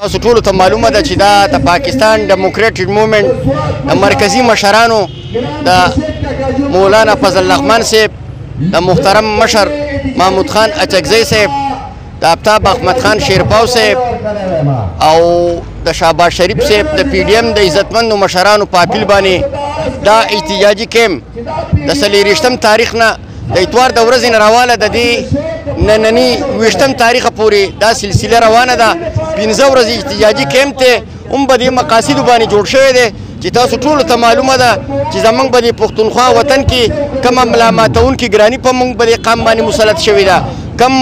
تاسو ټولو ته معلومه ده چې دا د پاکستان ډیموکریټک موومنټ د مرکزی مشرانو د مولانا فضل الرحمن صاحب، د محترم مشر محمود خان اعجاز صاحب، د آفتاب احمد خان شیرپاو صاحب او د شهباز شریف صاحب د پی ډی ایم د عزتمندو مشرانو په اپیل باندې دا احتجاجي کیمپ د 24 تاریخ نه د اتوار د ورځې نه راواله د دې نننی 20 تاریخ پورې دا سلسله روانه ده. 15 ورځې احتجاجي کیمپ ته هم په دې مقاصدو باندې جوړ شوی دی چې تاسو ټولو ته معلومه ده چې زموږ په دې پښتونخوا وطن کې کومه ملامتونکې ګراني په موږ په دې قام باندې مسلط شوې ده، کم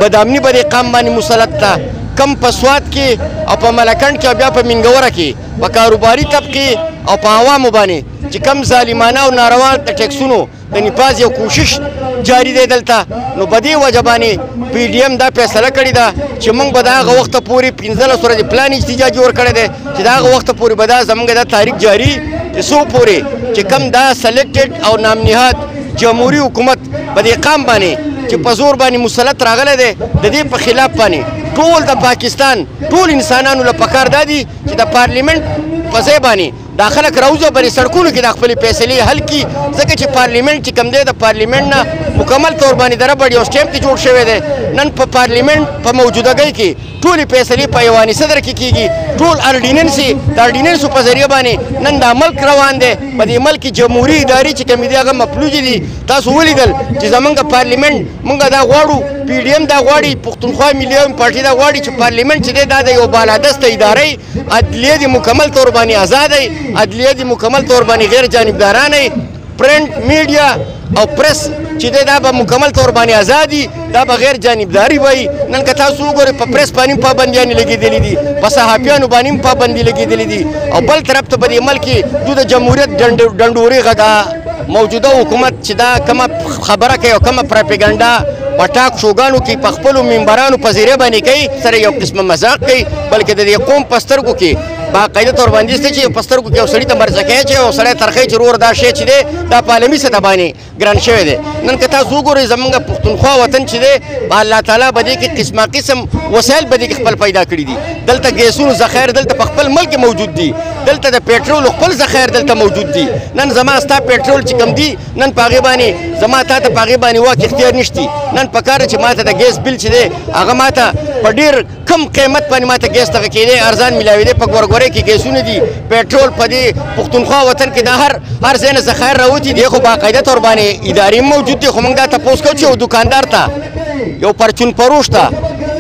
بدامني په دې قام باندې مسلط ده، کم په سوات کې او په ملکنډ کې او بیا په منګوره کې په کاروباري طبقې او په عوامو باندې چې کم ظالمانه او ناروا د ټیکسونو د نفاذ یو کوشش جاری دی دلته، نو په دې وجه باندې پی ډی ایم دا فیصله کړې ده چې موږ به د هغه وخته پورې 15 ورځې پلان احتجاجي ورکړی دی چې د هغه وخته پورې به دا زموږ دا تاریخ جاري څو پورې چې کم دا سلیکټډ او نامنهاد جمهوري حکومت په دې قام باندې چې په زور باندې مسلط راغلی دی د دې په خلاف باندې ټول د پاکستان ټول انسانانو له پکار دا دي چې د پارلیمنت په ځای باندې دا خلک راوځي بلې سړکونو کې د خپلې فیصلې حل کړي، ځکه چې پارلیمنت چې کوم دی د پارلیمنت نه مکمل طور باندې د ربړ یو سټیمپ جوړ شوی دی. نن په پارلیمنت په موجودګۍ کې ټولې فیصلې په ایواني صدر کې کېږي، ټول د اردیننسو په ذریعه باندې نن دا ملک روان دی. په دې ملک کې جمهوري ادارې چې کومې دي هغه مفلوجې دي. تاسو ولیدل چې زمونږ پارلیمنت موږ دا غواړو، پی ډی ایم دا غواړي، پښتونخوا ملي پارټي دا غواړي چې پارلیمنت چې دی دا د یو بالادسته ادارې، عدلیه دې مکمل طور باندې آزاد وي، عدلیه دې مکمل طور باندې غیر جانبدارانه وي، پرنټ میډیا او پریس چې دی دا به مکمل طور باندې آزادي، دا به غیر جانبداري وي. نن که تاسو وګورئ په پریس باندې پابندیانې لګېدلې دي، په صحافیانو باندې هم پابندي لګېدلې دي، او بل طرف ته په دې ملک کې دوی د جمهوریت ډنډورې غدا موجوده حکومت چې دا کومه خبره کوي او کومه پراپیګنډا په ټاک شوګانو کې په خپلو ممبرانو په ذریعه باندې کوي، سره یو قسمه مذاق کوي، بلکې د دې قوم په سترګو کې باقاعده طور باندې شته چې په سترګو کې یو سړي ته مرزه کوي چې یو سړی ترخی چې رور دا شی چې دی دا په عالمي سطح باندې ګران شوی دی. نن که تاسو وګورئ زموږ پښتونخوا وطن چې دی الله تعالی به دې کې قسمه قسم وسایل به دې کې خپل پیدا کړي دي. دلته ګیسونو ذخایر دلته په خپل ملک موجود دي، دلته د پیټرول خپل ذخایر دلته موجود دي. نن زما ستا پیټرول چې کم دي نن په هغې باندې زما تا ته په هغې باندې واک اختیار نشتی. نن پکار چې ما ته د ګیس بل چې دی هغه ما ته په ډېر کم قیمت باندې ما ته ګیس دغه کېدی ارزان میلاوېدی. په ګورګورۍ کې ګیسونه دي، پیټرول په دې پښتونخوا وطن کې د هر ځای نه ذخایر راوتي دي، خو باقاعده طور باندې ادارې موجود دي. خو موږ دا تپوس کوو چې یو دوکاندار ته یو پرچون فروش ته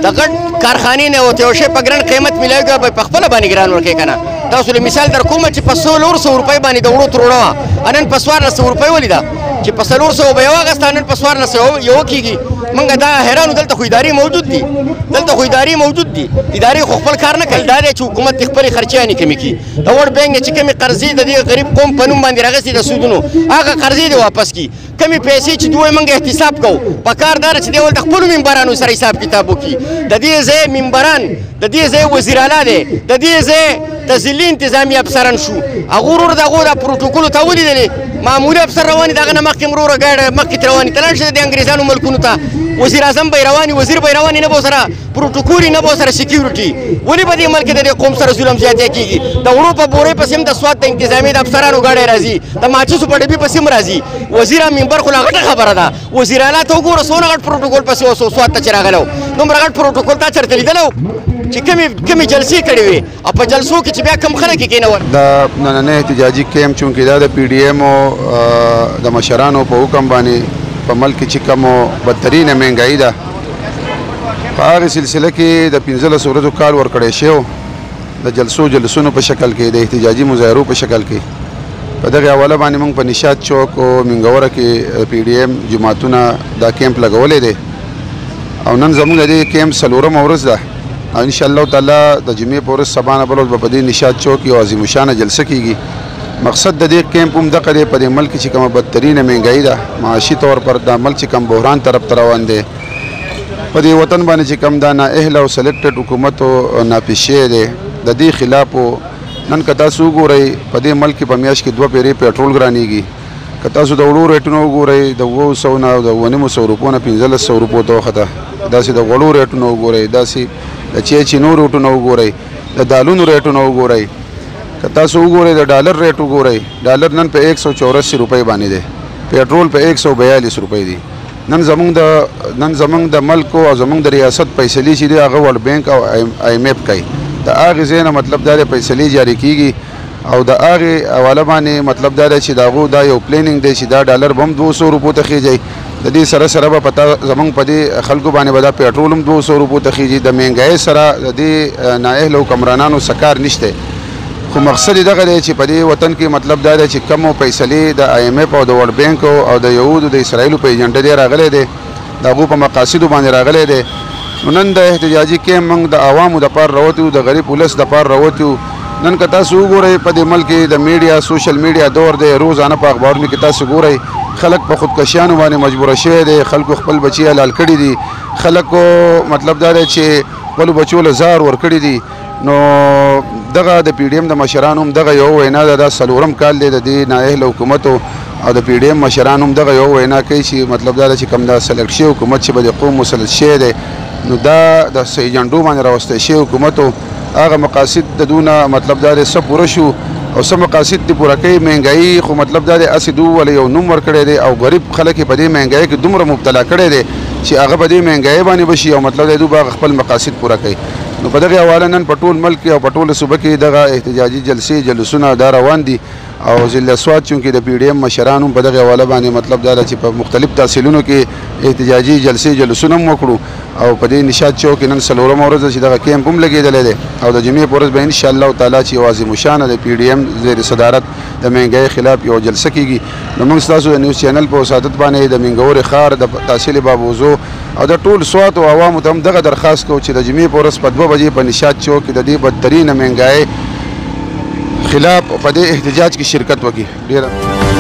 د غټ کارخانې نه ورته یو شی په ګران قیمت میلاوي به په خپله باندې ګران ورکوي که نه. تاسو له مثال در کومه چې په 100 روپۍ باندې د وړو تروړه وه، نن په 1400 روپۍ ولیده چې په 400 به یو اخېسته، نن په 1400 یو کېږي. موږ دا حیرانو، دلته خو ادارې موجود دي، دلته خو ادارې موجود دي، ادارې خو خپل کار نه کوي. دا دی چې حکومت خپلې خرچیانې کمې کړي، د وړ بینک نه چې کمې قرضې د دې غریب قوم په نوم باندې راغستې د سودونو هغه قرضې دې واپس کړي. کمې پیسې چې دوی موږ احتساب کوو په کار دا چې دی ول د خپلو ممبرانو سره حساب کتاب وکړي. د دې ځای ممبران، د دې ځای وزیر اعلی دی، د دې ځای د ضلعي انتظامي افسران شو، هغه ورور د هغو دا پروټوکولو ته ولیدلې معمولي افسر رواني، د هغه نه مخکې وروره ګاډه مخکې ترې رواني ته لاړ شه د انګریزانو ملکونو ته، وزیر اعظم به یې رواني، وزیر به یې رواني، نه به ورسره پروټوکول نه به ورسره سکیورټي. ولې په دې ملک کې د دې قوم سره ظلم زیاتی کېږي؟ د وړو په بورې پسې هم د سوات د انتظامي د افسرانو ګاډی راځي، د ماچیسو په ډبي پسې هم راځي. وزیر ممبر خو لا غټه خبره ده، وزیر اعلی ته وګوره څونه غټ پروټوکول پسې اوس سوات ته چې راغلی و، دومره غټ پروټوکول تا چېرته لیدلی و چې کمې جلسې کړې وې او په جلسو کې چې بیا کم خلک یې کېنول. د نننی احتجاجي کیمپ چونکې دا د پی ډي ایمو د مشرانو په حکم باندې په ملک کې چې کومو بدترینه مهنګایي ده په هغې سلسله کې د 15 ورځو کال ورکړی شوی د جلسونو په شکل کې، د احتجاجي مظاهرو په شکل کې. په دغې حواله باندې موږ په نشاط چوک او منګوره کې پی ډي ایم جماعتونه دا کیمپ لګولی دی او نن زموږ د دې کیمپ 4مه ورځ ده او انشاءالله تعالی د جمعې په ورځ سبا نه بله ورځ به په دې نشاط چوک یو عظیم الشانه جلسه کېږي. مقصد د دې کیمپ هم دغه دی، په دې ملک چې کومه بدترینه مهنګایي ده، معاشي طور پر دا ملک چې کوم بحران طرف ته روان دی، په دې وطن باندې چې کوم دا نااهله او سلیکټډ حکومت نافذ شوی دی، د دې خلاف نن که تاسو وګورئ په دې ملک کې په میاشت کې 2 پیرې پیټرول ګرانېږي. که تاسو د وړو ریټونه وګورئ د 200 نه او د 900 روپو نه 1500 روپو ته وخته، داسې د غوړو ریټونه وګورئ، داسې د چینو ریټونه وګورئ د دالونو ریټونه وګورئ که تاسو وګورئ د ډالر ریټ وګورئ ډالر نن په 184 روپۍ باندې دی پیټرول په 142 روپۍ دی نن زمونږ د ملک او زمونږ د ریاست فیصلې چې دی هغه ورلډ بینک او آی ایم ایف کوي د هغې ځای نه مطلب دا دی فیصلې جاري کیږي او د هغې حواله باندې مطلب دا دی چې د هغو دا یو پلیننګ دی چې دا ډالر به هم 200 روپو ته خیږي د دې سره سره به پتا زمونږ په دې خلکو باندې به دا پیټرول هم 200 روپو ته خیږي د مهنګایۍ سره د دې نااهله حکمرانانو سکار نشته خو مقصد دغه دی چې په دې وطن کې مطلب دا دی چې کمو فیصلې د آی ایم ایف او د ورلډ بینک او د یهودو د اسرائیلو په ایجنډه دی راغلی دی د هغو په مقاصدو باندې راغلی دی نو نن د احتجاجي کیمپ موږ د عوامو دپاره راوتو د غریب ولس دپاره راوتو نن که تاسو وګورئ په دې ملک کې د میډیا سوشل میډیا دور دی روزانه په اخبارونو کې تاسو ګورئ خلک په خودکشیانو باندې مجبوره شوی دی خلکو خپل بچي حلال کړي دي خلکو مطلب دا دی چې خپلو بچو له زار ورکړي دي نو دغه د پی ډي ایم د مشرانو هم دغه یو وینا ده دا 4م کال دی د دې نااهله حکومتو او د پی ډي ایم مشرانو هم دغه یو وینا کوي چې مطلب دا ده چې کوم دا سلیکټ شوی حکومت چې به د قوم مسلط شوی دی نو دا د ایجنډو باندې راوستی شوی حکومتو هغه مقاصد د دونه مطلب دا دی څه پوره شو او څه مقاصد دې پوره کوي مهنګایي خو مطلب دا دی هسې دو ولې یو نوم ورکړی دی او غریب خلک یې په دې مهنګایۍ کې دومره مبتلا کړی دی چې هغه په دې مهنګایۍ باندې به شي او مطلب دی دو به خپل مقاصد پوره کوي نو په دغې حواله نن په ټول ملک کې او په ټوله صوبه کې دغه احتجاجي جلسې جلوسونه دا روان دي او ضلع سوات چونکې د پی ډي ایم مشران هم په دغې حواله باندې مطلب دا ده چې په مختلف تحصیلونو کې احتجاجي جلسې جلوسونه هم وکړو او په دې نشاط چوک کې نن 4مه ورځ چې دغه کیمپ هم لګېدلی دی او د جمعې په ورځ به انشاءالله تعالی چې یو عظیم الشانه د پی ډي ایم زیر صدارت د مهنګایۍ خلاف یو جلسه کیږي نو موږ ستاسو د نیوز چینل په وسادت باندې د منګورې ښار د تحصیل بابوزو او د ټول سوات او عوامو ته هم دغه درخواست کوو چې د جمعې په ورځ په 2 بجې په نشاط چوک کې د دې بدترینه مهنګایۍ خلاف په دې احتجاج کې شرکت وکړي ډېره